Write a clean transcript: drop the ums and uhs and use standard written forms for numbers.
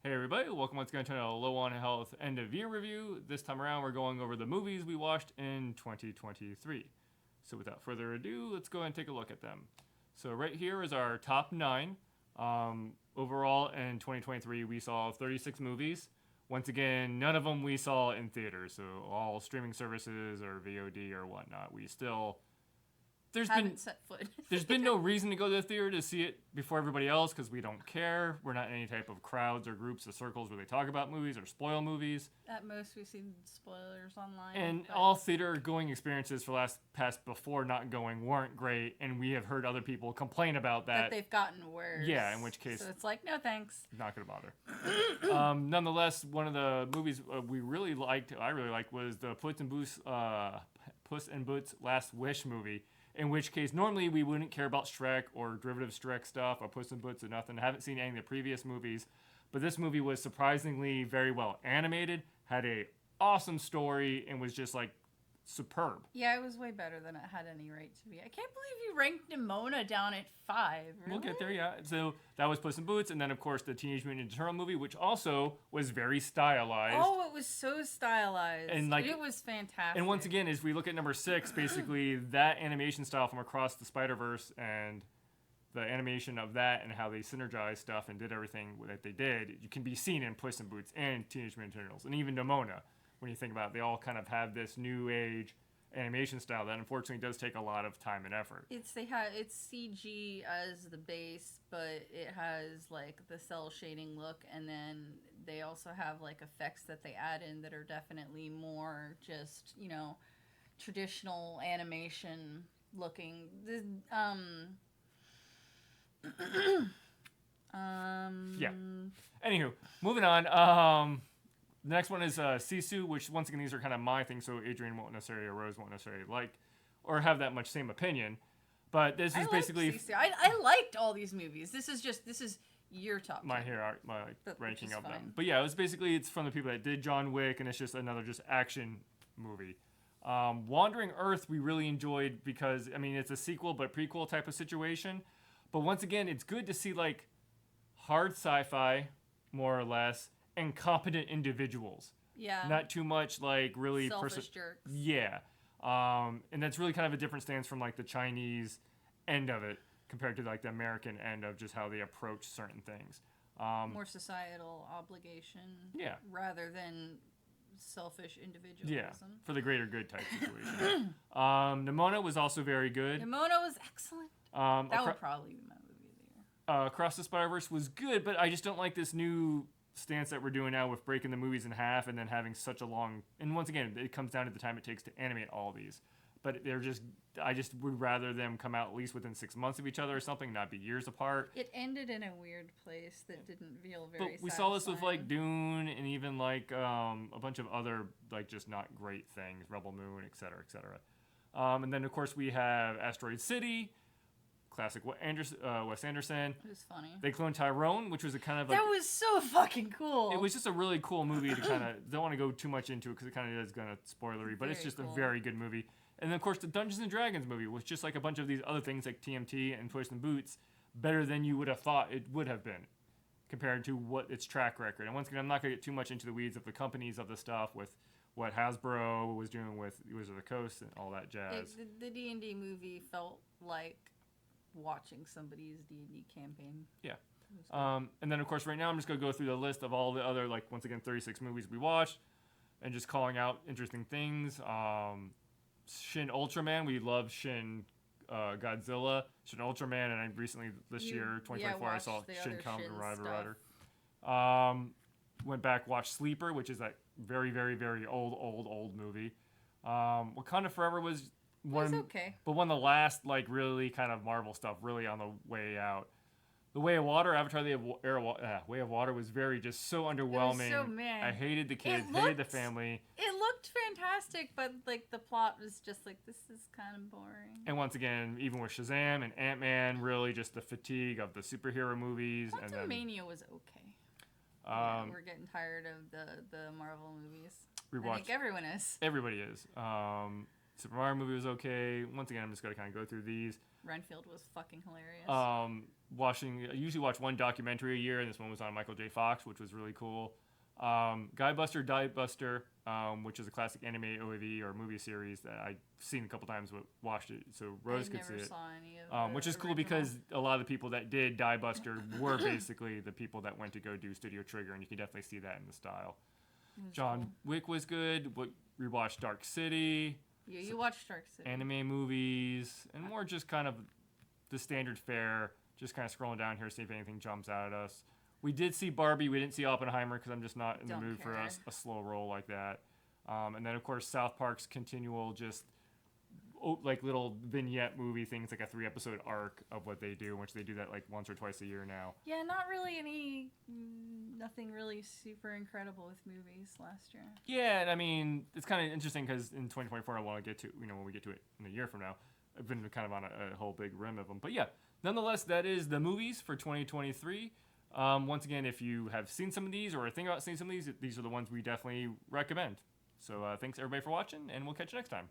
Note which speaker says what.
Speaker 1: Hey everybody, welcome once again to a Low on Health end of year review. This time around we're going over the movies we watched in 2023. So without further ado, let's go and take a look at them. So right here is our top 9. Overall in 2023 we saw 36 movies. Once again, none of them we saw in theaters, so all streaming services or VOD or whatnot. We still there's
Speaker 2: Haven't
Speaker 1: been
Speaker 2: set foot.
Speaker 1: there's been no reason to go to the theater to see it before everybody else because we don't care. We're not in any type of crowds or groups or circles where they talk about movies or spoil movies.
Speaker 2: At most, we've seen spoilers online.
Speaker 1: And
Speaker 2: but
Speaker 1: all theater going experiences for past before not going weren't great, and we have heard other people complain about that.
Speaker 2: they've gotten worse.
Speaker 1: Yeah, in which case,
Speaker 2: so it's like, no thanks.
Speaker 1: not gonna bother. Nonetheless, one of the movies I really liked, was the Puss in Boots Last Wish movie. In which case, normally we wouldn't care about Shrek or derivative Shrek stuff or Puss in Boots or nothing. I haven't seen any of the previous movies, but this movie was surprisingly very well animated, had a awesome story, and was just like superb.
Speaker 2: Yeah, it was way better than it had any right to be. I can't believe you ranked Nimona down at 5. Really?
Speaker 1: We'll get there, yeah. So that was Puss in Boots, and then of course the Teenage Mutant Ninja Turtle movie, which also was very stylized.
Speaker 2: Oh, it was so stylized.
Speaker 1: And
Speaker 2: it was fantastic.
Speaker 1: And once again, as we look at number 6, basically that animation style from Across the Spider-Verse and the animation of that and how they synergized stuff and did everything that they did, you can be seen in Puss in Boots and Teenage Mutant Ninja Turtles, and even Nimona. When you think about it, they all kind of have this new age animation style that unfortunately does take a lot of time and effort.
Speaker 2: It's CG as the base, but it has like the cell shading look, and then they also have like effects that they add in that are definitely more just, traditional animation looking.
Speaker 1: Yeah. Anywho, moving on. The next one is Sisu, which once again these are kind of my thing, so Adrian won't necessarily or Rose won't necessarily like or have that much same opinion. But this is basically
Speaker 2: Sisu. I liked all these movies. This is your top.
Speaker 1: My ranking of them. But yeah, it's from the people that did John Wick, and it's just another action movie. Wandering Earth we really enjoyed because it's a sequel but prequel type of situation. But once again, it's good to see like hard sci-fi, more or less, and competent individuals.
Speaker 2: Yeah.
Speaker 1: Not too much like really
Speaker 2: selfish jerks.
Speaker 1: Yeah. And that's really kind of a different stance from like the Chinese end of it compared to like the American end of just how they approach certain things.
Speaker 2: More societal obligation.
Speaker 1: Yeah.
Speaker 2: Rather than selfish individualism.
Speaker 1: Yeah. For the greater good type situation. Nimona was also very good.
Speaker 2: Nimona was excellent. That would probably be my movie of the year.
Speaker 1: Across the Spider-Verse was good, but I just don't like this new stance that we're doing now with breaking the movies in half and then having such a long, and once again it comes down to the time it takes to animate all these, but I just would rather them come out at least within 6 months of each other or something, not be years apart.
Speaker 2: It ended in a weird place that didn't feel very
Speaker 1: but we saw this with like Dune and even like a bunch of other like just not great things, Rebel Moon, etc., and then of course we have Asteroid City, classic Wes Anderson.
Speaker 2: It was funny.
Speaker 1: They cloned Tyrone, which was a kind of like...
Speaker 2: That was so fucking cool.
Speaker 1: It was just a really cool movie to kind of... Don't want to go too much into it because it kind of is going to spoilery, but it's just a very good movie. And then, of course, the Dungeons & Dragons movie was just like a bunch of these other things like TMT and Puss in Boots, better than you would have thought it would have been compared to what its track record. And once again, I'm not going to get too much into the weeds of the companies of the stuff with what Hasbro was doing with Wizard of the Coast and all that jazz.
Speaker 2: The D&D movie felt like watching somebody's D&D campaign.
Speaker 1: Yeah. And then, of course, right now I'm just going to go through the list of all the other, like, once again, 36 movies we watched and just calling out interesting things. Shin Ultraman. We love Shin Godzilla. Shin Ultraman, and I recently, this year, 2024, I saw Shin Kamen Rider. Went back, watched Sleeper, which is that very, very, very old movie. Wakanda Forever was...
Speaker 2: It's okay.
Speaker 1: But one of the last, like, really kind of Marvel stuff, really on the way out. The Way of Water, Avatar: The Way of Water was very just so underwhelming.
Speaker 2: It was so meh.
Speaker 1: I hated the kids, hated the family.
Speaker 2: It looked fantastic, but like the plot was just like, this is kind of boring.
Speaker 1: And once again, even with Shazam and Ant-Man, really just the fatigue of the superhero movies.
Speaker 2: Quantumania was okay. We're getting tired of the Marvel movies. I think everyone is.
Speaker 1: Everybody is. Super Mario movie was okay. Once again, I'm just going to kind of go through these.
Speaker 2: Renfield was fucking hilarious.
Speaker 1: I usually watch one documentary a year, and this one was on Michael J. Fox, which was really cool. Guy Buster, Die Buster, which is a classic anime OAV or movie series that I've seen a couple times, but watched it so Rose could see
Speaker 2: never
Speaker 1: it.
Speaker 2: saw any of the
Speaker 1: Which is cool
Speaker 2: original.
Speaker 1: because a lot of the people that did Die Buster were basically the people that went to go do Studio Trigger, and you can definitely see that in the style.
Speaker 2: It was
Speaker 1: John
Speaker 2: cool.
Speaker 1: Wick was good. We watched Dark City,
Speaker 2: Yeah, you watched Dark City.
Speaker 1: anime movies, and more just kind of the standard fare. Just kind of scrolling down here, see if anything jumps out at us. We did see Barbie. We didn't see Oppenheimer because I'm just not in the
Speaker 2: Don't
Speaker 1: mood for
Speaker 2: care.
Speaker 1: a slow roll like that. And then, of course, South Park's continual just like little vignette movie things, like a 3-episode arc of what they do, which they do that like once or twice a year now.
Speaker 2: Yeah, not really nothing really super incredible with movies last year.
Speaker 1: Yeah, and I mean, it's kind of interesting because in 2024, I want to get to, when we get to it in a year from now, I've been kind of on a whole big rim of them. But yeah, nonetheless, that is the movies for 2023. Once again, if you have seen some of these or are thinking about seeing some of these are the ones we definitely recommend. So thanks everybody for watching, and we'll catch you next time.